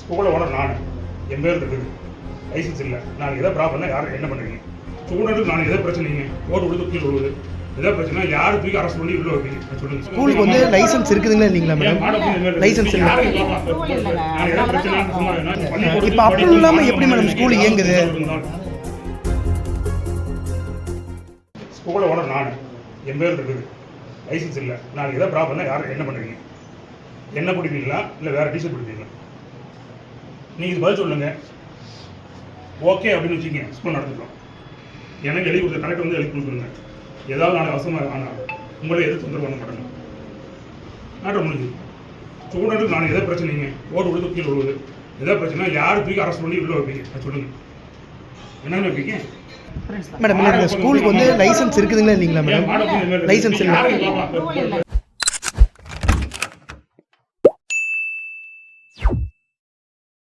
ஸ்கூலில் ஓனர் நான் என் பேர் இருக்குது, லைசன்ஸ் இல்லை. நான் எதை ப்ராப்ளம்னா யாரும் என்ன பண்ணுறீங்க? ஸ்டூடெண்ட்டுக்கு நான் எதை பிரச்சனைங்க? ஓட்டு விழுது கீழே விழுது எதை பிரச்சனை? யார் தூக்கி அரெஸ்ட் பண்ணி உள்ள வைப்பீங்க சொல்லுங்க. ஸ்கூலுக்கு வந்து லைசன்ஸ் இருக்குதுங்களா இல்லைங்களா மேடம்? லைசன்ஸ் இல்லை. இப்போ அப்ரூவல் இல்லாமல் எப்படி மேடம் ஸ்கூல் இயங்குது? ஸ்கூலில் ஓனர் நான் என் பேர் இருக்குது, லைசன்ஸ் இல்லை. நான் எதை ப்ராப்ளம்னா யாரும் என்ன பண்ணுறீங்க? என்ன பிடிப்பீங்களா இல்லை வேறு டீச்சர் பிடிப்பீங்களா? நீங்கள் இது பதில் சொல்லுங்க. ஓகே அப்படின்னு வச்சுங்க, ஸ்கூல் நடந்துக்கலாம். எனக்கு எழுதி கொடுத்த கரெக்ட் வந்து எழுதி கொடுத்துருங்க. ஏதாவது நாளைக்கு அவசரமாக ஆனால் உங்களே எது தொந்தரவு பண்ண மாட்டாங்க. நாட்டம் முடிஞ்சு. ஸ்டூடெண்ட்டுக்கு நான் எதை பிரச்சனைங்க? ஓட்டு விழுது கீழே விழுது எதை பிரச்சனை? யார் தூக்கி அரெஸ்ட் பண்ணி உள்ள வைப்பீங்க சொல்லுங்க. என்னென்ன வைப்பீங்க மேடம்? ஸ்கூலுக்கு வந்து லைசன்ஸ் இருக்குதுங்களா இல்லைங்களா மேடம்? லைசன்ஸ் இல்லை.